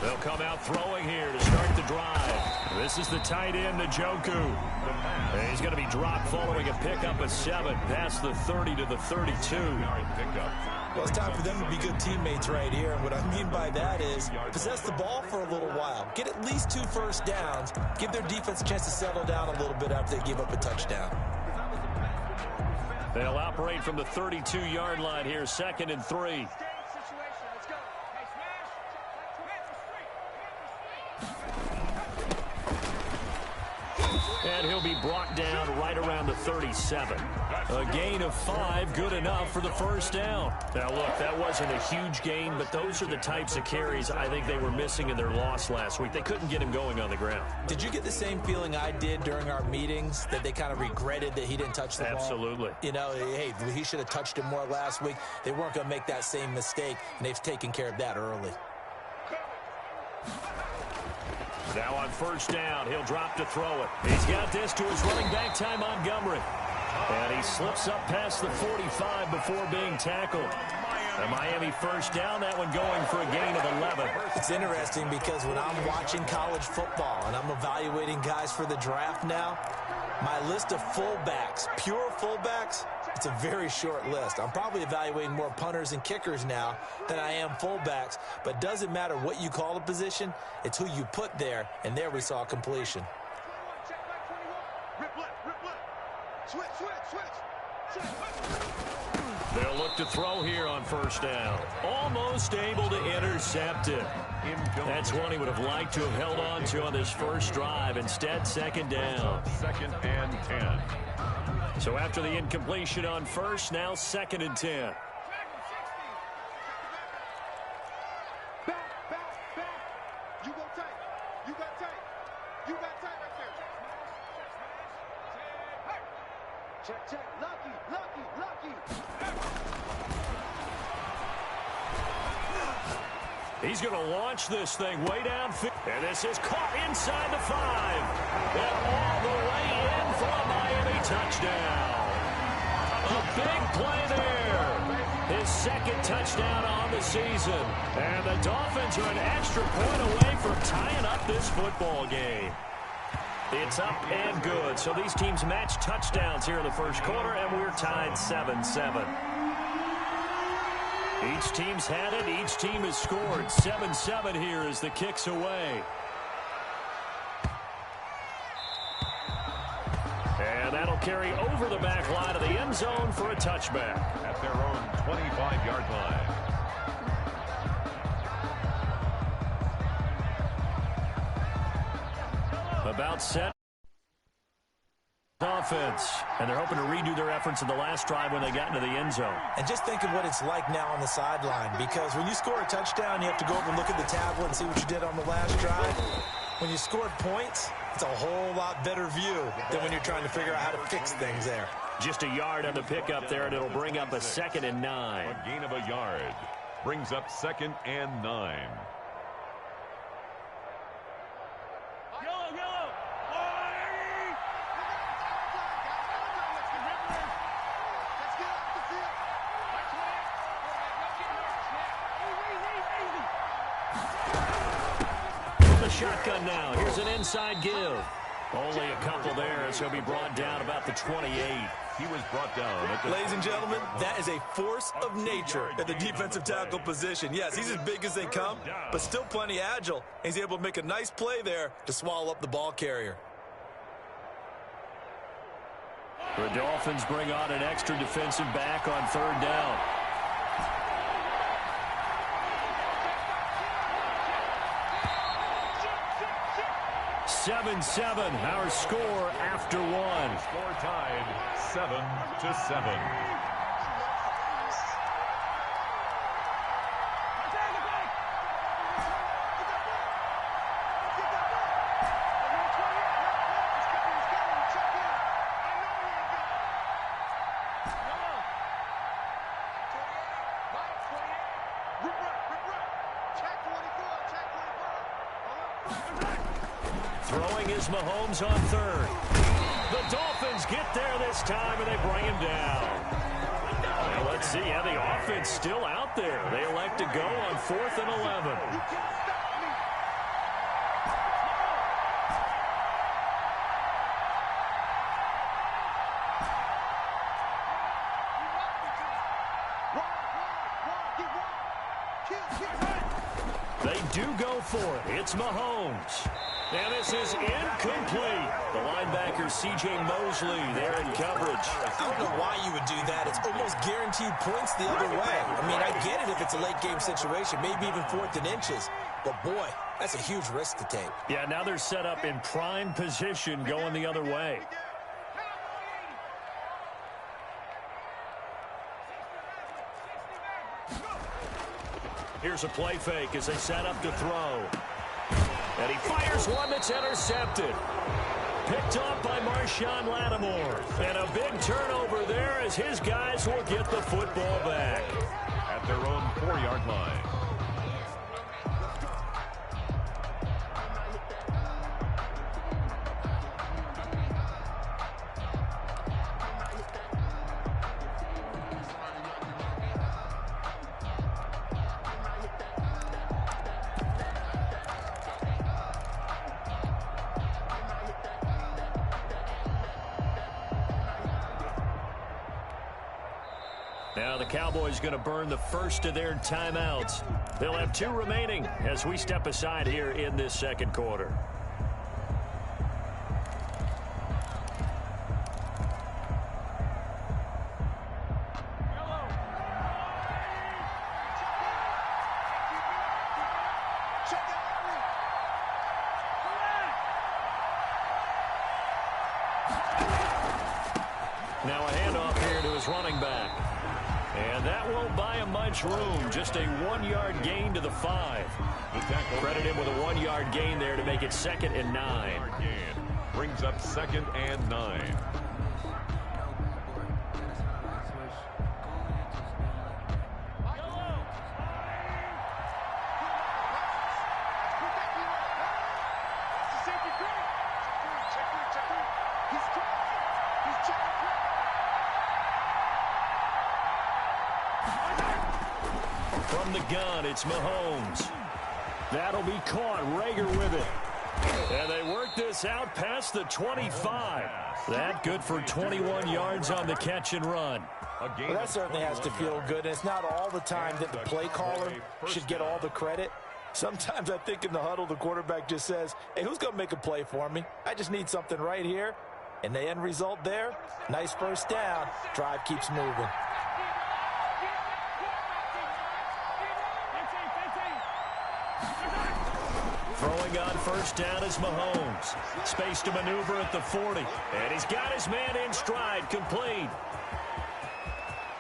They'll come out throwing here to start the drive. This is the tight end, Njoku. And he's going to be dropped following a pickup of 7 past the 30 to the 32. Well, it's time for them to be good teammates right here. And what I mean by that is possess the ball for a little while. Get at least 2 first downs. Give their defense a chance to settle down a little bit after they give up a touchdown. They'll operate from the 32-yard line here, 2nd and 3. And he'll be brought down right around the 37. A gain of 5, good enough for the first down. Now, look, that wasn't a huge gain, but those are the types of carries I think they were missing in their loss last week. They couldn't get him going on the ground. Did you get the same feeling I did during our meetings, that they kind of regretted that he didn't touch the ball? Absolutely. You know, hey, he should have touched it more last week. They weren't going to make that same mistake, and they've taken care of that early. Now on first down, he'll drop to throw it. He's got this to his running back, Ty Montgomery. And he slips up past the 45 before being tackled. A Miami first down, that one going for a gain of 11. It's interesting because when I'm watching college football and I'm evaluating guys for the draft now, my list of fullbacks, pure fullbacks, it's a very short list. I'm probably evaluating more punters and kickers now than I am fullbacks, but it doesn't matter what you call the position, it's who you put there, and there we saw completion. They'll look to throw here on first down. Almost able to intercept it. That's one he would have liked to have held on to on this first drive. Instead, second down. 2nd and 10. So after the incompletion on first, now 2nd and 10. He's going to launch this thing way downfield. And this is caught inside the 5. And all the way in for a Miami touchdown. A big play there. His 2nd touchdown on the season. And the Dolphins are an extra point away from tying up this football game. It's up and good. So these teams match touchdowns here in the first quarter, and we're tied 7-7. Each team's had it. Each team has scored. 7-7 here as the kick's away. And that'll carry over the back line of the end zone for a touchback. At their own 25-yard line. About set. Offense, and they're hoping to redo their efforts in the last drive when they got into the end zone. And just think of what it's like now on the sideline, because when you score a touchdown, you have to go over and look at the tablet and see what you did on the last drive. When you scored points, it's a whole lot better view than when you're trying to figure out how to fix things there. Just a yard on the pickup there, and it'll bring up a 2nd and 9. A gain of a yard brings up 2nd and 9. Shotgun now. Here's an inside give. Only a couple there, so he'll be brought down about the 28. He was brought down. Ladies and gentlemen, that is a force of nature at the defensive tackle position. Yes, he's as big as they come, but still plenty agile. He's able to make a nice play there to swallow up the ball carrier. The Dolphins bring on an extra defensive back on 3rd down. 7-7, our score after 1. Score tied 7-7. Throwing is Mahomes on third. The Dolphins get there this time, and they bring him down. Well, let's see how the offense still out there. They elect to go on 4th and 11. They do go for it. It's Mahomes. And this is incomplete. The linebacker, C.J. Mosley, there in coverage. I don't know why you would do that. It's almost guaranteed points the other way. I mean, I get it if it's a late-game situation, maybe even 4th and inches. But, boy, that's a huge risk to take. Yeah, now they're set up in prime position going the other way. Here's a play fake as they set up to throw. And he fires one that's intercepted. Picked off by Marshawn Lattimore. And a big turnover there as his guys will get the football back. At their own 4-yard line. Now the Cowboys going to burn the first of their timeouts. They'll have 2 remaining as we step aside here in this second quarter. Now a handoff here to his running back. And that won't buy him much room. Just a 1-yard gain to the 5. Credit him with a 1-yard gain there to make it 2nd and 9. Brings up 2nd and 9. From the gun, it's Mahomes. That'll be caught. Rager with it. And they work this out past the 25. That good for 21 yards on the catch and run. Well, that certainly has to feel good. And it's not all the time that the play caller should get all the credit. Sometimes I think in the huddle, the quarterback just says, hey, who's going to make a play for me? I just need something right here. And the end result there, nice first down. Drive keeps moving. Throwing on first down is Mahomes. Space to maneuver at the 40. And he's got his man in stride, complete.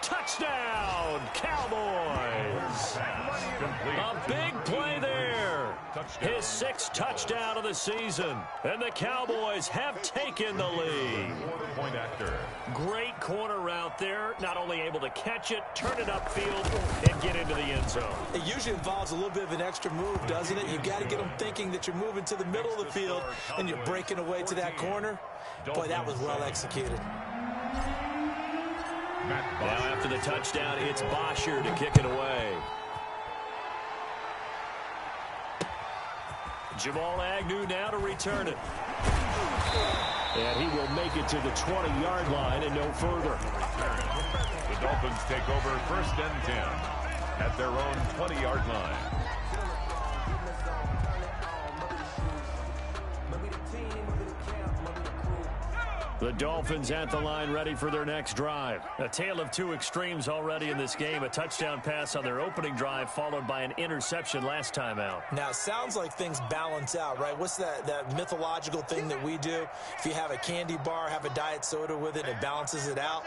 Touchdown, Cowboys. A big play there. His 6th touchdown of the season. And the Cowboys have taken the lead. Point after. Great corner route there. Not only able to catch it, turn it upfield, and get into the end zone. It usually involves a little bit of an extra move, doesn't it? You've got to get them thinking that you're moving to the middle of the field and you're breaking away to that corner. Boy, that was well executed. Now after the touchdown, it's Bosher to kick it away. Jamal Agnew now to return it. And he will make it to the 20-yard line and no further. The Dolphins take over 1st and 10 at their own 20-yard line. The Dolphins at the line ready for their next drive. A tale of 2 extremes already in this game. A touchdown pass on their opening drive followed by an interception last time out. Now, it sounds like things balance out, right? What's that mythological thing that we do? If you have a candy bar, have a diet soda with it, it balances it out.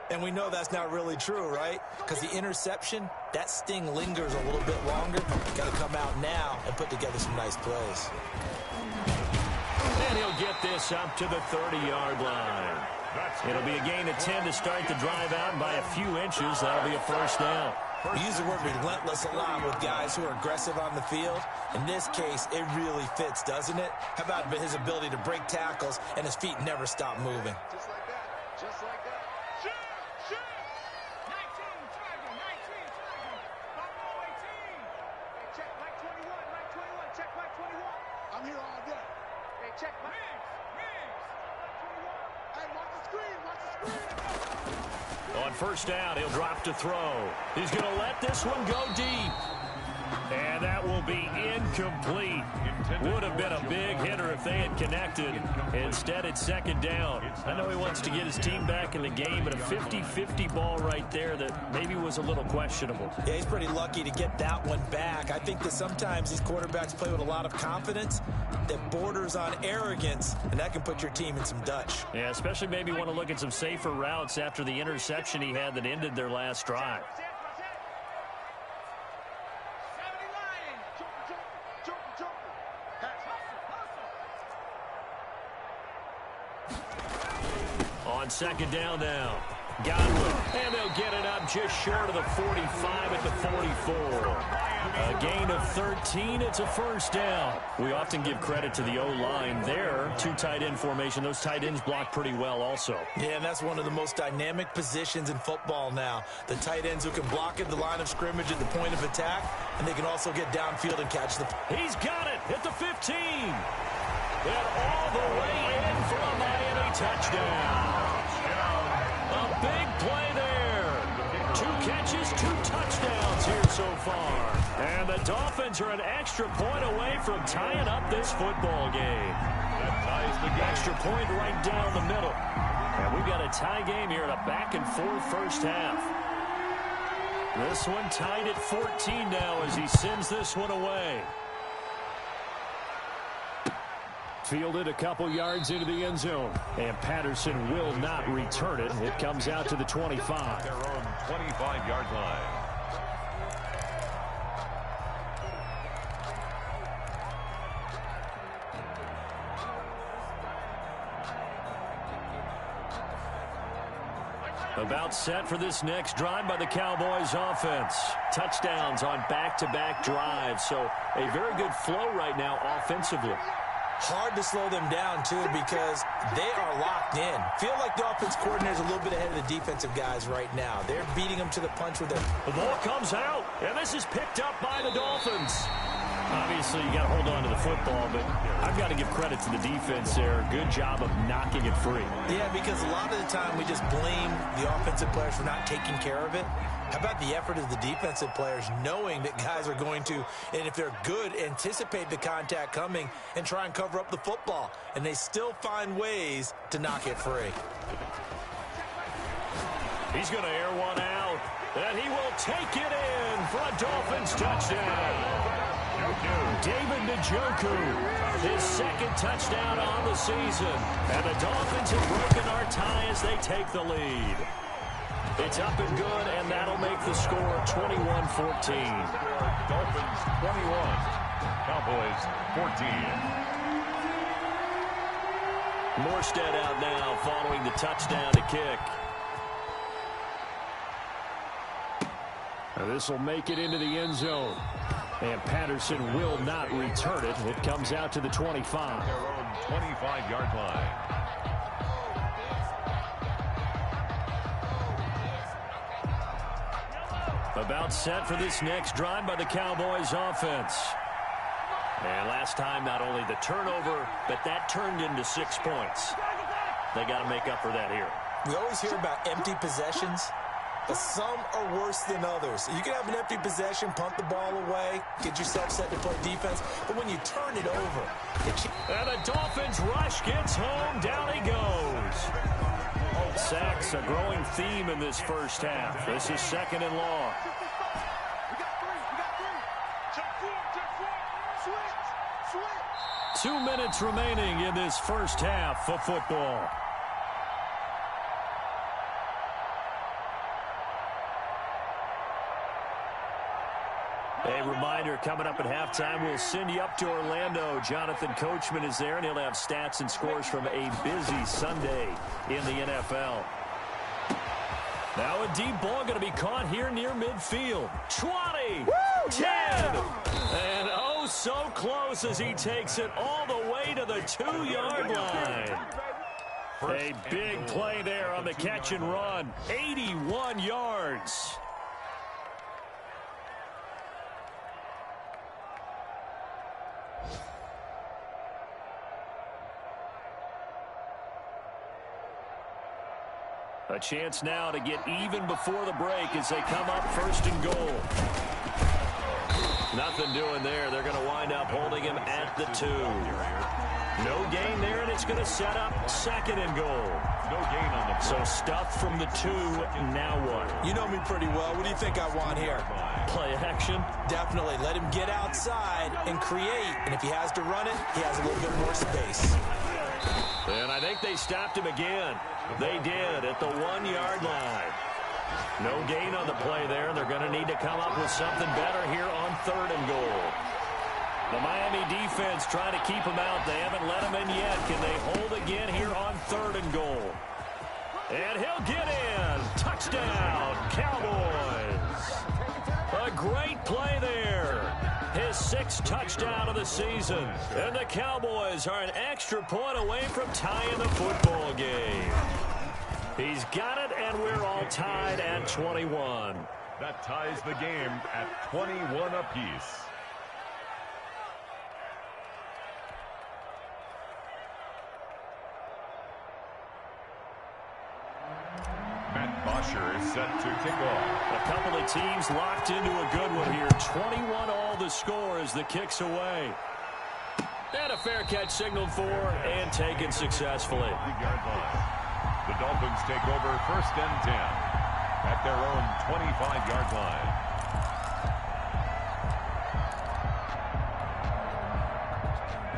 And we know that's not really true, right? Because the interception, that sting lingers a little bit longer. Got to come out now and put together some nice plays. And he'll get this up to the 30-yard line. It'll be a gain of 10 to start the drive out. By a few inches, that'll be a first down. We use the word relentless a lot with guys who are aggressive on the field. In this case, it really fits, doesn't it? How about his ability to break tackles and his feet never stop moving? Just like that. Just like that. Shoot! Shoot! 19, target, 19, target. Bumble 18. Hey, check Mike 21, Mike 21, check Mike 21. I'm here all day. Hey, check Mike. Wings. Hey, watch the screen, watch the screen. On first down, he'll drop to throw. He's going to let this one go deep. And that will be incomplete. Would have been a big hitter if they had connected. Instead, it's second down. I know he wants to get his team back in the game, but a 50-50 ball right there that maybe was a little questionable. Yeah, he's pretty lucky to get that one back. I think that sometimes these quarterbacks play with a lot of confidence that borders on arrogance, and that can put your team in some Dutch. Yeah, especially maybe want to look at some safer routes after the interception he had that ended their last drive. On second down now, Godwin, and they'll get it up just short of the 45 at the 44. A gain of 13, it's a first down. We often give credit to the O-line there. Two tight end formation, those tight ends block pretty well also. Yeah, and that's one of the most dynamic positions in football now. The tight ends who can block at the line of scrimmage at the point of attack, and they can also get downfield and catch the... He's got it at the 15. And all the way in for a Miami touchdown. A big play there. 2 catches, 2 touchdowns here so far. And the Dolphins are an extra point away from tying up this football game. That ties the game. Extra point right down the middle. And we've got a tie game here in a back-and-forth first half. This one tied at 14 now as he sends this one away. Fielded a couple yards into the end zone. And Patterson will not return it. It comes out to the 25. Their own 25-yard line. About set for this next drive by the Cowboys offense. Touchdowns on back-to-back drives. So a very good flow right now offensively. Hard to slow them down, too, because they are locked in. Feel like the offense coordinator is a little bit ahead of the defensive guys right now. They're beating them to the punch with their... The ball comes out, and this is picked up by the Dolphins. Obviously, you got to hold on to the football, but I've got to give credit to the defense there. Good job of knocking it free. Yeah, because a lot of the time we just blame the offensive players for not taking care of it. How about the effort of the defensive players knowing that guys are going to, and if they're good, anticipate the contact coming and try and cover up the football. And they still find ways to knock it free. He's going to air one out, and he will take it in for a Dolphins touchdown. David Njoku, his second touchdown on the season. And the Dolphins have broken our tie as they take the lead. It's up and good, and that'll make the score 21-14. Dolphins 21, Cowboys 14. Morstead out now following the touchdown to kick. This will make it into the end zone. And Patterson will not return it. It comes out to the 25. Their own 25-yard line. About set for this next drive by the Cowboys offense. And last time, not only the turnover, but that turned into 6 points. They got to make up for that here. We always hear about empty possessions, but some are worse than others. You can have an empty possession, punt the ball away, get yourself set to play defense, but when you turn it over... And the Dolphins rush gets home, down he goes. Sacks, a growing theme in this first half. This is second and long. 2 minutes remaining in this first half of football. A reminder, coming up at halftime, we'll send you up to Orlando. Jonathan Coachman is there, and he'll have stats and scores from a busy Sunday in the NFL. Now a deep ball going to be caught here near midfield. 20, woo, 10, yeah! And oh so close as he takes it all the way to the 2-yard line. A big play there on the catch and run. 81 yards. A chance now to get even before the break as they come up 1st and goal. Nothing doing there. They're going to wind up holding him at the 2. No gain there, and it's going to set up 2nd and goal. No gain on the play. So stuff from the 2. Now what? You know me pretty well. What do you think I want here? Play action? Definitely. Let him get outside and create. And if he has to run it, he has a little bit more space. And I think they stopped him again. They did at the 1-yard line. No gain on the play there. They're going to need to come up with something better here on 3rd and goal. The Miami defense trying to keep him out. They haven't let him in yet. Can they hold again here on 3rd and goal? And he'll get in. Touchdown, Cowboys. A great play there. His 6th touchdown of the season. And the Cowboys are an extra point away from tying the football game. He's got it, and we're all tied at 21. That ties the game at 21 apiece. Bosher is set to kick off. A couple of teams locked into a good one here. 21 all the score as the kick's away. And a fair catch signaled for and taken successfully. The Dolphins take over 1st and 10 at their own 25-yard line.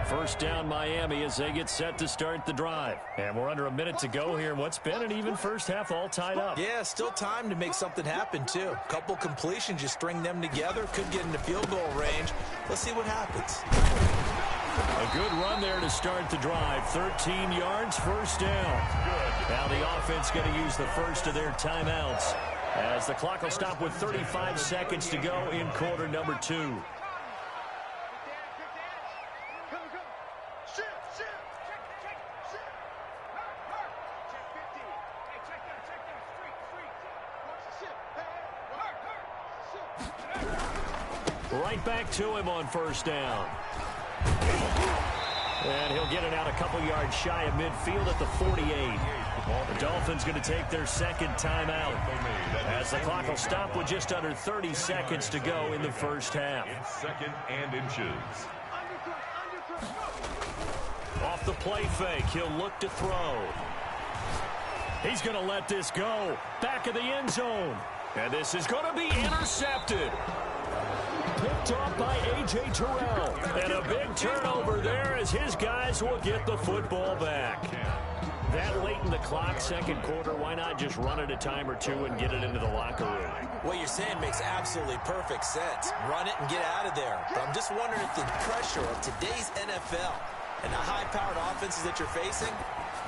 First down Miami as they get set to start the drive. And we're under a minute to go here in what's been an even first half all tied up. Yeah, still time to make something happen, too. A couple completions, you string them together, could get into field goal range. Let's see what happens. A good run there to start the drive. 13 yards, 1st down. Now the offense going to use the first of their timeouts as the clock will stop with 35 seconds to go in quarter number 2. Right back to him on 1st down. And he'll get it out a couple yards shy of midfield at the 48. The Dolphins going to take their 2nd timeout as the clock will stop with just under 30 seconds to go in the first half. It's 2nd and inches. Off the play fake, he'll look to throw. He's going to let this go. Back of the end zone. And this is going to be intercepted. Picked off by A.J. Terrell. And a big turnover there as his guys will get the football back. That late in the clock, 2nd quarter, why not just run it a time or two and get it into the locker room? What you're saying makes absolutely perfect sense. Run it and get out of there. But I'm just wondering if the pressure of today's NFL and the high-powered offenses that you're facing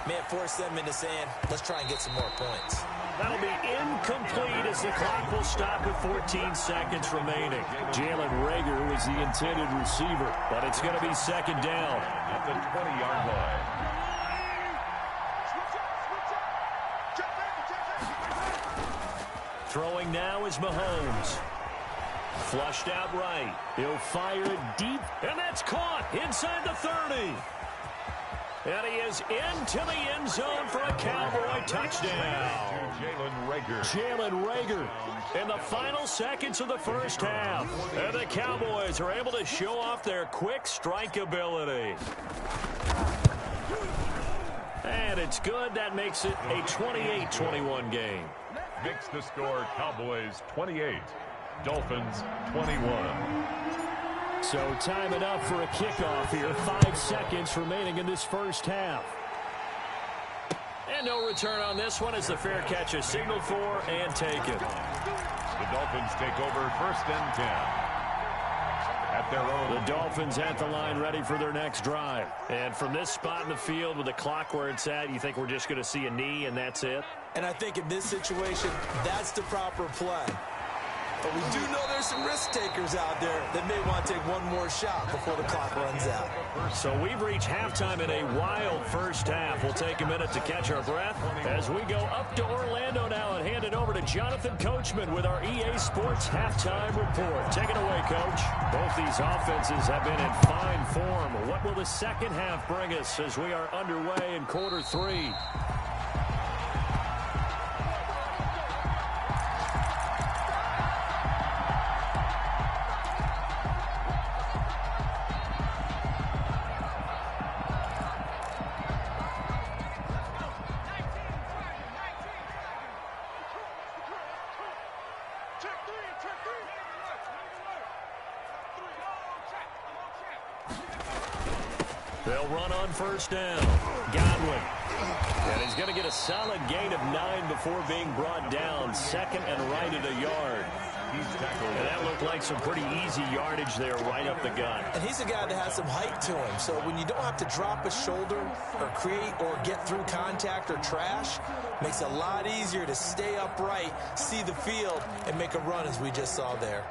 may have forced them into saying, let's try and get some more points. That'll be incomplete as the clock will stop with 14 seconds remaining. Jalen Reagor was the intended receiver, but it's going to be 2nd down. At the 20-yard line. Throwing now is Mahomes. Flushed out right. He'll fire it deep, and that's caught inside the 30. And he is into the end zone for a Cowboy touchdown. Jalen Reagor in the final seconds of the first half. And the Cowboys are able to show off their quick strike ability. And it's good. That makes it a 28-21 game. Makes the score Cowboys 28, Dolphins 21. So time enough for a kickoff here. 5 seconds remaining in this first half. And no return on this one as the fair catch is signaled for and taken. The Dolphins take over 1st and 10. at their own. The Dolphins at the line ready for their next drive. And from this spot in the field with the clock where it's at, you think we're just going to see a knee and that's it? And I think in this situation, that's the proper play. But we do know there's some risk takers out there that may want to take one more shot before the clock runs out. So we've reached halftime in a wild first half. We'll take a minute to catch our breath as we go up to Orlando now and hand it over to Jonathan Coachman with our EA Sports halftime report. Take it away, Coach. Both these offenses have been in fine form. What will the second half bring us as we are underway in quarter 3? They'll run on first down. Godwin. And he's going to get a solid gain of 9 before being brought down. Second and right at a yard. And that looked like some pretty easy yardage there right up the gut. And he's a guy that has some height to him. So when you don't have to drop a shoulder or create or get through contact or trash, makes it a lot easier to stay upright, see the field, and make a run as we just saw there.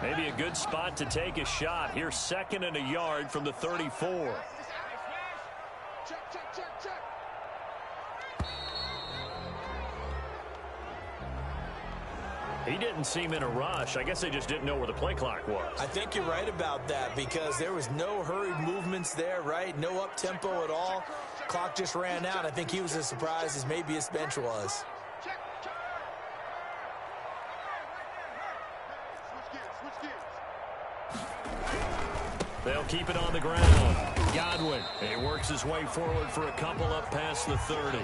Maybe a good spot to take a shot. Here's second and a yard from the 34. He didn't seem in a rush. I guess they just didn't know where the play clock was. I think you're right about that because there was no hurried movements there, right? No up-tempo at all. Clock just ran out. I think he was as surprised as maybe his bench was. They'll keep it on the ground. Godwin. He works his way forward for a couple up past the 30.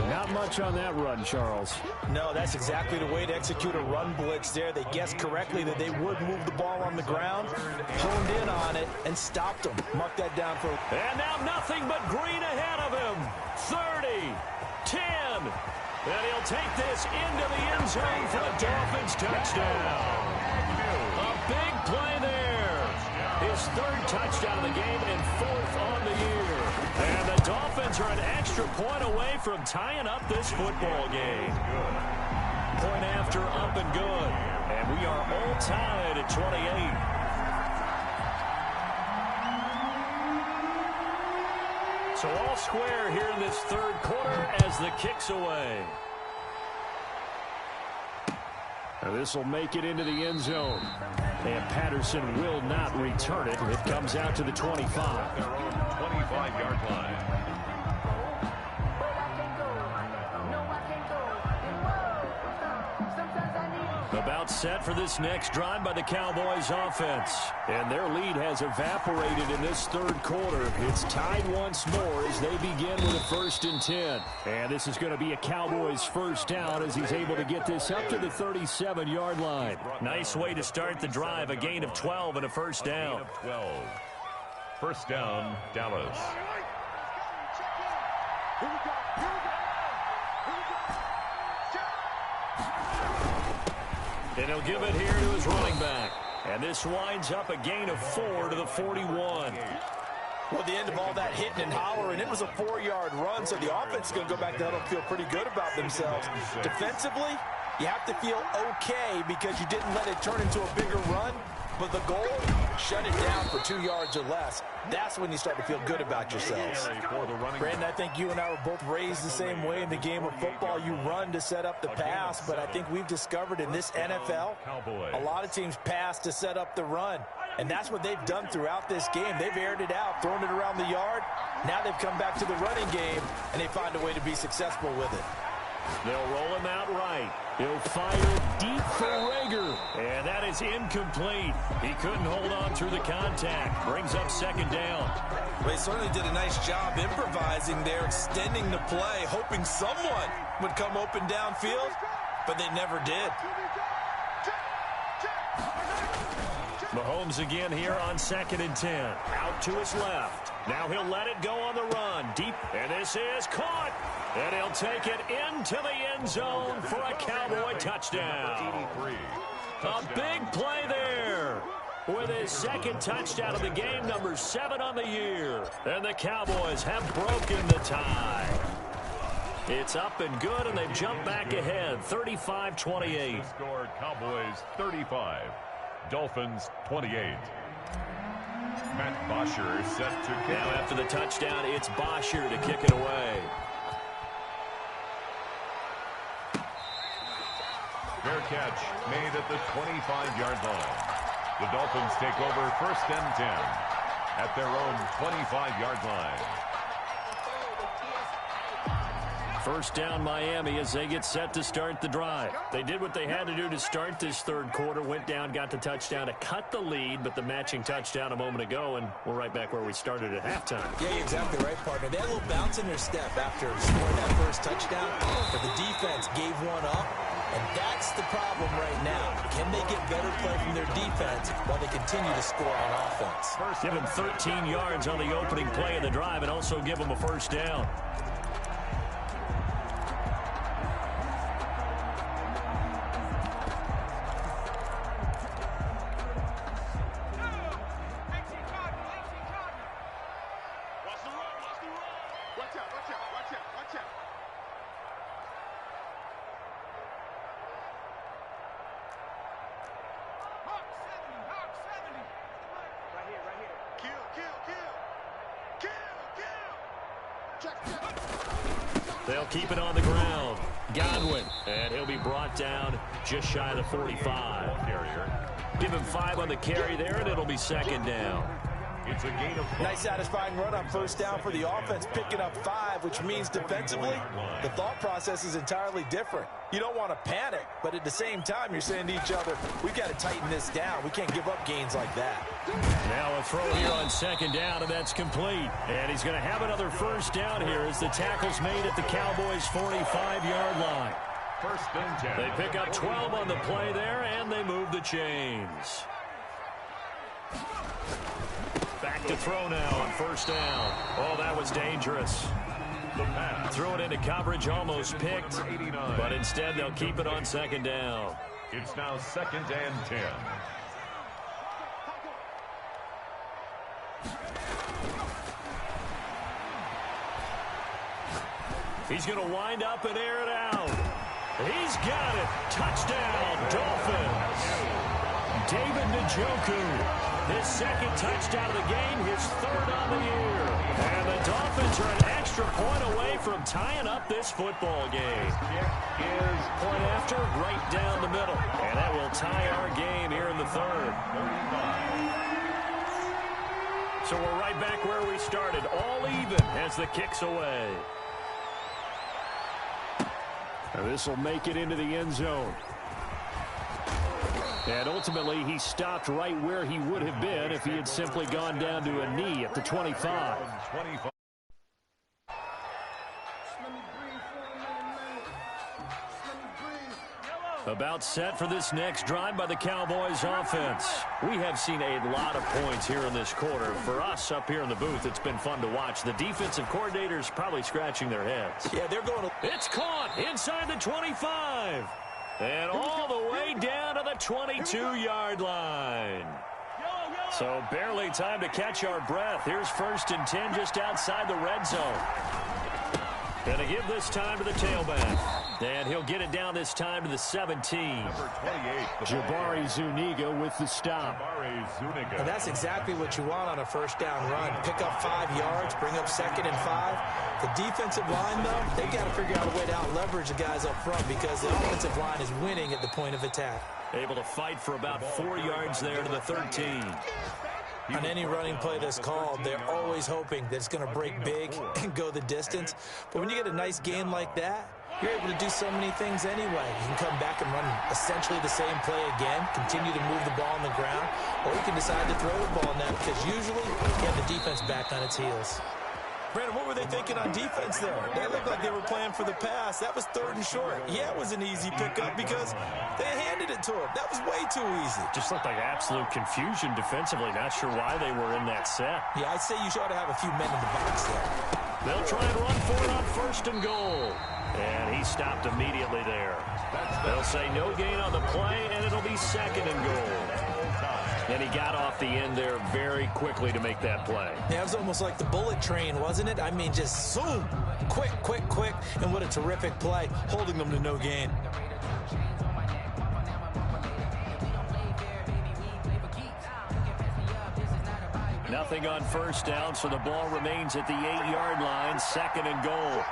Not much on that run, Charles. No, that's exactly the way to execute a run blitz there. They guessed correctly that they would move the ball on the ground, honed in on it, and stopped them. Mark that down for... And now nothing but green ahead of him. 30, 10. And he'll take this into the end zone for the Dolphins touchdown. A big play there. His third touchdown of the game and fourth on the year. And the Dolphins are an extra point away from tying up this football game. Point after up and good. And we are all tied at 28. So all square here in this third quarter as the kick's away. This will make it into the end zone. And Patterson will not return it. It comes out to the 25. Their own 25-yard line. About set for this next drive by the Cowboys offense. And their lead has evaporated in this third quarter. It's tied once more as they begin with a 1st and 10. And this is going to be a Cowboys first down as he's able to get this up to the 37-yard line. Nice way to start the drive, a gain of 12 and a first down. 12. First down, Dallas. And he'll give it here to his running back. And this winds up a gain of 4 to the 41. Well, at the end of all that hitting and hollering, it was a 4-yard run, so the offense is going to go back to huddle and feel pretty good about themselves. Defensively, you have to feel okay because you didn't let it turn into a bigger run. But the goal, shut it down for 2 yards or less. That's when you start to feel good about yourselves. Brandon, I think you and I were both raised the same way in the game of football. You run to set up the pass, but I think we've discovered in this NFL, a lot of teams pass to set up the run. And that's what they've done throughout this game. They've aired it out, thrown it around the yard. Now they've come back to the running game, and they find a way to be successful with it. They'll roll him out right. He'll fire deep for Rager. And that is incomplete. He couldn't hold on through the contact. Brings up second down. Well, he certainly did a nice job improvising there, extending the play, hoping someone would come open downfield, but they never did. Mahomes again here on 2nd and 10. Out to his left. Now he'll let it go on the run. Deep. And this is caught. And he'll take it into the end zone for a Cowboy touchdown. A big play there. With his second touchdown of the game, number 7 on the year. And the Cowboys have broken the tie. It's up and good, and they've jumped back ahead, 35-28. Scored Cowboys 35, Dolphins 28. Matt Bosher set to kick. Now after the touchdown, it's Bosher to kick it away. Fair catch made at the 25-yard line. The Dolphins take over 1st and 10 at their own 25-yard line. First down Miami as they get set to start the drive. They did what they had to do to start this third quarter, went down, got the touchdown to cut the lead, but the matching touchdown a moment ago, and we're right back where we started at halftime. Yeah, you're exactly right, partner. They had a little bounce in their step after scoring that first touchdown, but the defense gave one up, and that's the problem right now. Can they get better play from their defense while they continue to score on offense? Give them 13 yards on the opening play of the drive and also give them a first down. They'll keep it on the ground. Godwin, and he'll be brought down just shy of the 45. Give him 5 on the carry there, and it'll be 2nd down. It's a gain of 5. Nice satisfying run on first down for the offense, picking up 5, which means defensively, the thought process is entirely different. You don't want to panic, but at the same time, you're saying to each other, we've got to tighten this down. We can't give up gains like that. Now a throw here on 2nd down, and that's complete. And he's going to have another first down here as the tackle's made at the Cowboys' 45-yard line. 1st and 10. They pick up 12 on the play there, and they move the chains. Back to throw now on 1st down. Oh, that was dangerous. The pass. Threw it into coverage, almost picked, but instead they'll keep it on 2nd down. It's now 2nd and 10. He's going to wind up and air it out. He's got it. Touchdown, Dolphins. David Njoku. His 2nd touchdown of the game, his 3rd on the year. And the Dolphins are an extra point away from tying up this football game. Is point after, right down the middle. And that will tie our game here in the 3rd. 35. So we're right back where we started, all even as the kick's away. This will make it into the end zone. And ultimately, he stopped right where he would have been if he had simply gone down to a knee at the 25. About set for this next drive by the Cowboys offense. We have seen a lot of points here in this quarter. For us up here in the booth, it's been fun to watch. The defensive coordinators probably scratching their heads. Yeah, they're going to... It's caught inside the 25. And all the way down to the 22-yard line. So barely time to catch our breath. Here's 1st and 10 just outside the red zone. Going to give this time to the tailback. And he'll get it down this time to the 17. Number 28. Jabari Zuniga with the stop. And that's exactly what you want on a first down run. Pick up 5 yards, bring up 2nd and 5. The defensive line, though, they've got to figure out a way to out-leverage the guys up front because the offensive line is winning at the point of attack. Able to fight for about 4 yards there to the 13. On any running play that's called, they're always hoping that it's going to break big and go the distance. But when you get a nice game like that, you're able to do so many things anyway. You can come back and run essentially the same play again, continue to move the ball on the ground, or you can decide to throw the ball now because usually you have the defense back on its heels. Brandon, what were they thinking on defense there? They looked like they were playing for the pass. That was 3rd and short. Yeah, it was an easy pickup because they handed it to him. That was way too easy. Just looked like absolute confusion defensively. Not sure why they were in that set. Yeah, I'd say you ought to have a few men in the box there. They'll try and run for it on 1st and goal. And he stopped immediately there. They'll say no gain on the play, and it'll be 2nd and goal. And he got off the end there very quickly to make that play. Yeah, it was almost like the bullet train, wasn't it? I mean, just zoom. Quick, quick, quick. And what a terrific play, holding them to no gain. Nothing on 1st down, so the ball remains at the 8-yard line, 2nd and goal.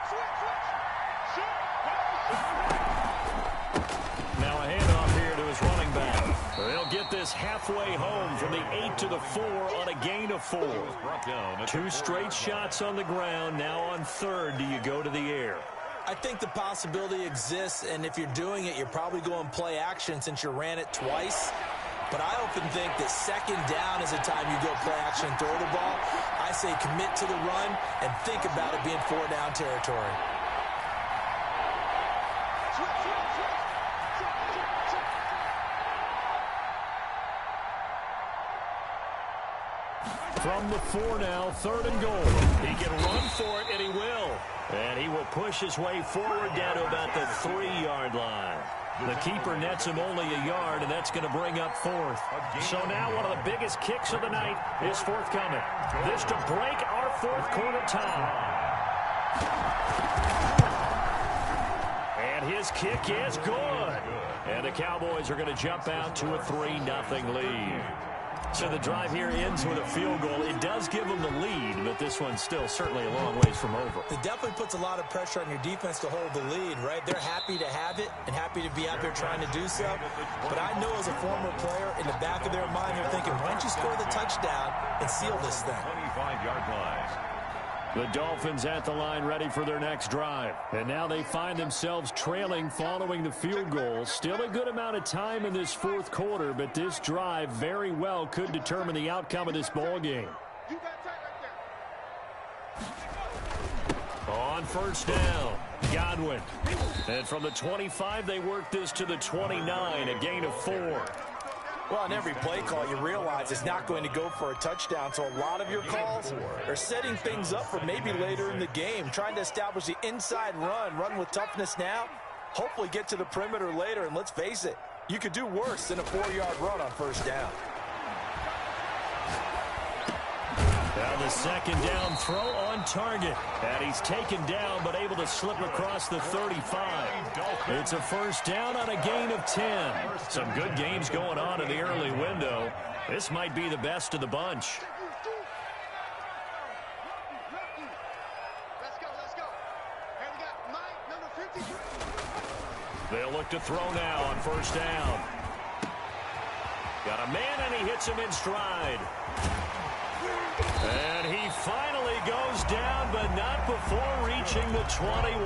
Now a handoff here to his running back. They'll get this halfway home from the 8 to the 4 on a gain of 4. 2 straight shots on the ground. Now on 3rd, do you go to the air? I think the possibility exists, and if you're doing it, you're probably going play action since you ran it twice. But I often think that 2nd down is the time you go play action and throw the ball. I say commit to the run and think about it being 4-down territory. From the 4 now, 3rd and goal. He can run for it, and he will. And he will push his way forward down to about the 3-yard line. The keeper nets him only a yard, and that's going to bring up 4th. So now one of the biggest kicks of the night is forthcoming. This to break our 4th quarter tie. And his kick is good. And the Cowboys are going to jump out to a 3-0 lead. So the drive here ends with a field goal. It does give them the lead, but this one's still certainly a long ways from over. It definitely puts a lot of pressure on your defense to hold the lead, right? They're happy to have it and happy to be out there trying to do so. But I know as a former player, in the back of their mind, they're thinking, why don't you score the touchdown and seal this thing? 25-yard line. The Dolphins at the line ready for their next drive. And now they find themselves trailing following the field goal. Still a good amount of time in this 4th quarter, but this drive very well could determine the outcome of this ball game. On 1st down, Godwin. And from the 25, they work this to the 29, a gain of 4. Well, on every play call, you realize it's not going to go for a touchdown, so a lot of your calls are setting things up for maybe later in the game, trying to establish the inside run with toughness now, hopefully get to the perimeter later, and let's face it, you could do worse than a 4-yard run on 1st down. Now the 2nd down throw on target. And he's taken down but able to slip across the 35. It's a 1st down on a gain of 10. Some good games going on in the early window. This might be the best of the bunch. They'll look to throw now on 1st down. Got a man and he hits him in stride. And he finally goes down, but not before reaching the 21.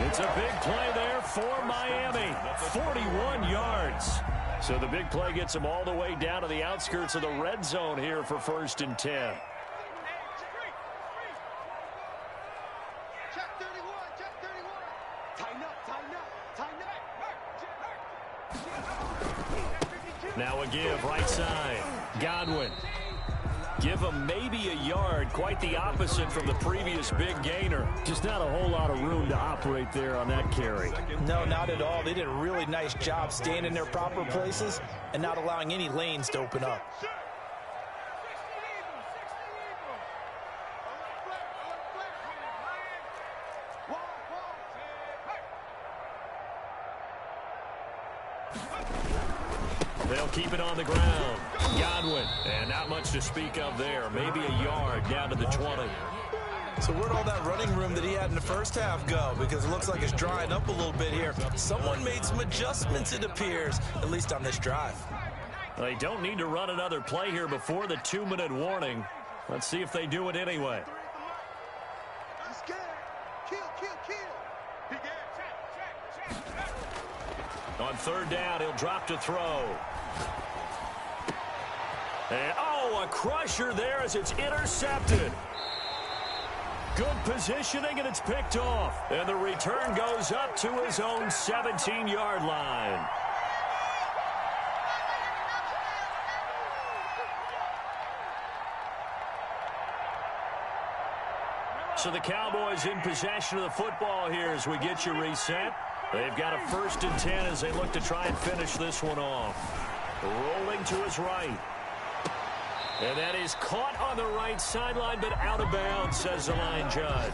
It's a big play there for Miami. 41 yards. So the big play gets him all the way down to the outskirts of the red zone here for 1st and 10. Now a give right side. Godwin. Give him maybe a yard. Quite the opposite from the previous big gainer. Just not a whole lot of room to operate there on that carry. No, not at all. They did a really nice job staying in their proper places and not allowing any lanes to open up. They'll keep it on the ground. Godwin, and not much to speak of there. Maybe a yard down to the 20. So where'd all that running room that he had in the 1st half go? Because it looks like it's drying up a little bit here. Someone made some adjustments, it appears, at least on this drive. They don't need to run another play here before the 2-minute warning. Let's see if they do it anyway. On 3rd down, he'll drop to throw. And, oh, a crusher there as it's intercepted. Good positioning, and it's picked off. And the return goes up to his own 17-yard line. So the Cowboys in possession of the football here as we get you reset. They've got a 1st and 10 as they look to try and finish this one off. Rolling to his right. And that is caught on the right sideline, but out of bounds, says the line judge.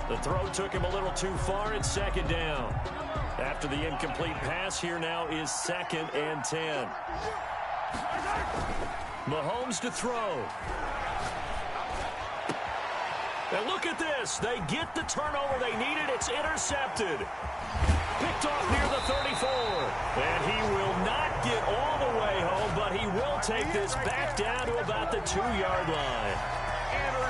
The throw took him a little too far. It's 2nd down. After the incomplete pass, here now is 2nd and 10. Mahomes to throw. And look at this. They get the turnover they needed. It's intercepted. Picked off near the 34. And he will not get all the way home, but he will take this back down to about the 2-yard line.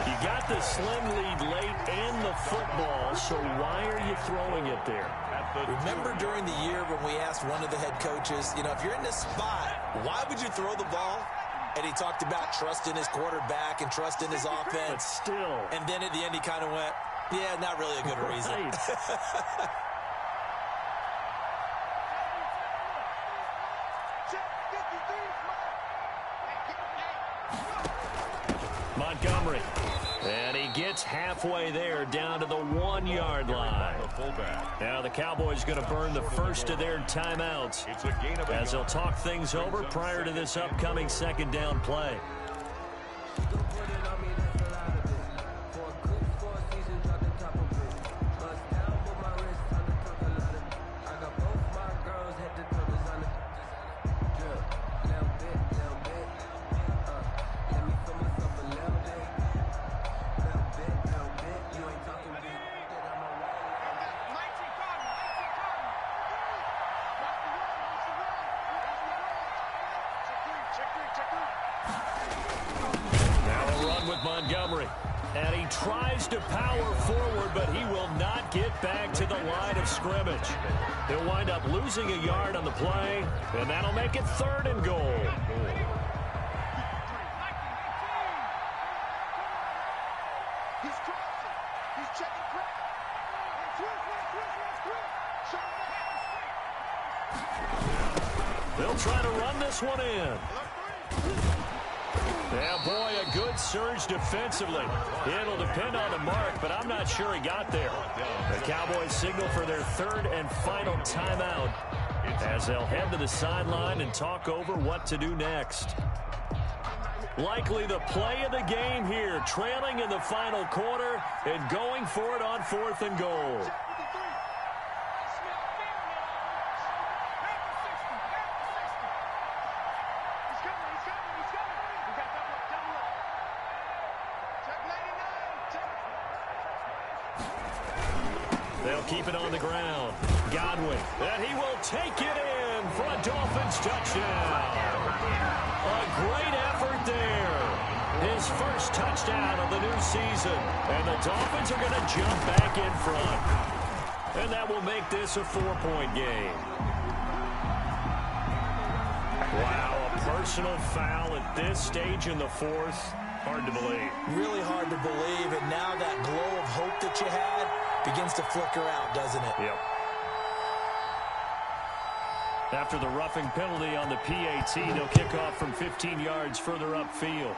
You got the slim lead late and the football, so why are you throwing it there? Remember during the year when we asked one of the head coaches, you know, if you're in this spot, why would you throw the ball? And he talked about trusting his quarterback and trusting his offense. But still. And then at the end he kind of went, yeah, not really a good reason. Montgomery. And he gets halfway there down to the 1-yard line. Now the Cowboys going to burn the first of their timeouts as they'll talk things over prior to this upcoming 2nd down play. Montgomery, and he tries to power forward, but he will not get back to the line of scrimmage. He'll wind up losing a yard on the play, and that'll make it 3rd and goal. He's crossing. He's checking crack. They'll try to run this one in. Yeah, boy, a good surge defensively. It'll depend on the mark, but I'm not sure he got there. The Cowboys signal for their 3rd and final timeout as they'll head to the sideline and talk over what to do next. Likely the play of the game here, trailing in the final quarter and going for it on 4th and goal. They'll keep it on the ground. Godwin, and he will take it in for a Dolphins touchdown. A great effort there. His first touchdown of the new season. And the Dolphins are going to jump back in front. And that will make this a 4-point game. Wow, a personal foul at this stage in the 4th. Hard to believe. Really hard to believe. And now that glow of hope that you had begins to flicker out, doesn't it? Yep. After the roughing penalty on the PAT, they'll kick off from 15 yards further upfield.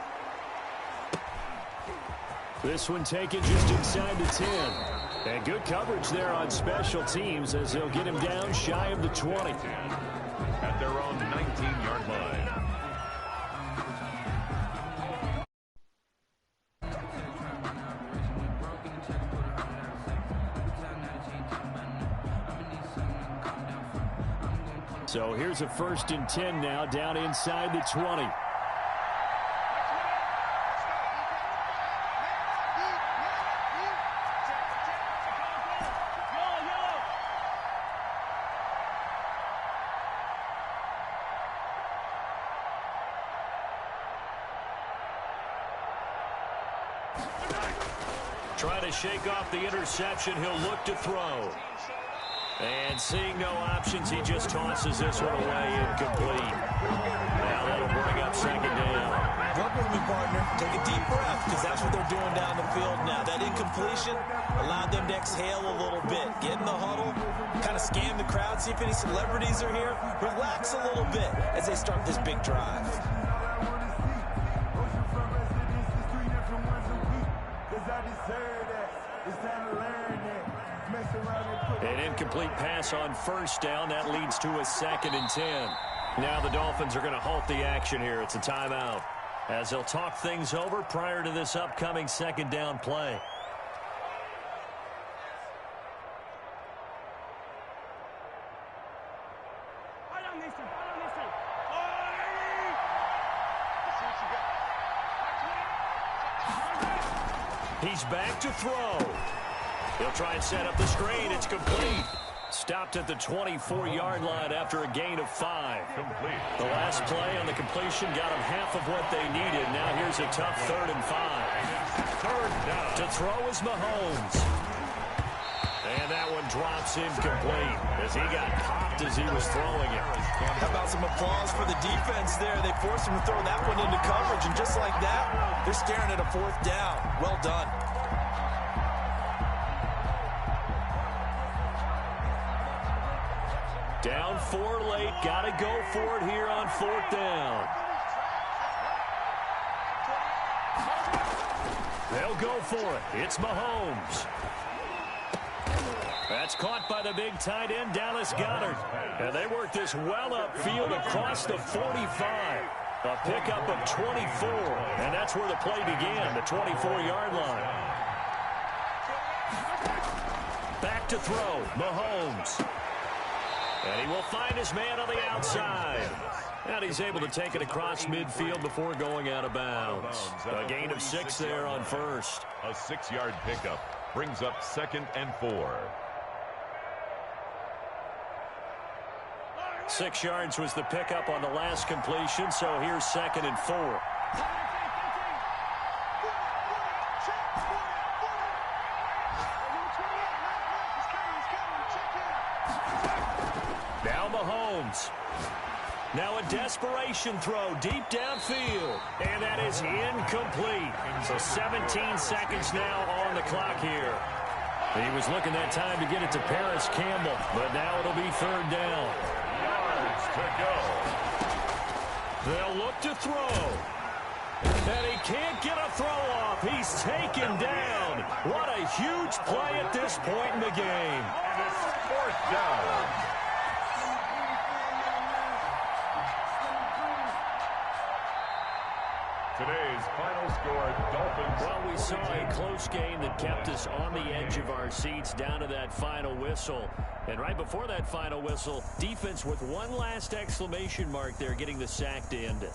This one taken just inside the 10. And good coverage there on special teams as they'll get him down shy of the 20. At their own 19-yard line. So here's a 1st and 10 now down inside the 20. Trying to shake off the interception, he'll look to throw. And seeing no options, he just tosses this one away incomplete. Now that'll bring up 2nd down. Work with me, partner. Take a deep breath, because that's what they're doing down the field now. That incompletion allowed them to exhale a little bit. Get in the huddle, kind of scan the crowd, see if any celebrities are here. Relax a little bit as they start this big drive. An incomplete pass on first down. That leads to a 2nd and 10. Now the Dolphins are going to halt the action here. It's a timeout, as they'll talk things over prior to this upcoming 2nd down play. He's back to throw. He'll try and set up the screen. It's complete. Stopped at the 24-yard line after a gain of 5. Complete. The last play on the completion got them half of what they needed. Now here's a tough 3rd and 5. 3rd down. To throw is Mahomes. And that one drops incomplete as he got popped as he was throwing it. How about some applause for the defense there? They forced him to throw that one into coverage, and just like that, they're staring at a 4th down. Well done. Down 4 late. Got to go for it here on 4th down. They'll go for it. It's Mahomes. That's caught by the big tight end, Dallas Goedert. And they work this well upfield across the 45. A pickup of 24. And that's where the play began, the 24-yard line. Back to throw, Mahomes. And he will find his man on the outside. And he's able to take it across midfield before going out of bounds. A gain of 6 there on first. A 6-yard pickup brings up 2nd and 4. 6 yards was the pickup on the last completion, so here's 2nd and 4. Now Mahomes. Now a desperation throw deep downfield. And that is incomplete. So 17 seconds now on the clock here. He was looking that time to get it to Paris Campbell, but now it'll be 3rd down. Yards to go. They'll look to throw. And he can't get a throw off. He's taken down. What a huge play at this point in the game. And it's 4th down. Today's final score, Dolphins. Well, we saw a close game that kept us on the edge of our seats down to that final whistle. And right before that final whistle, defense with one last exclamation mark there, getting the sack to end it.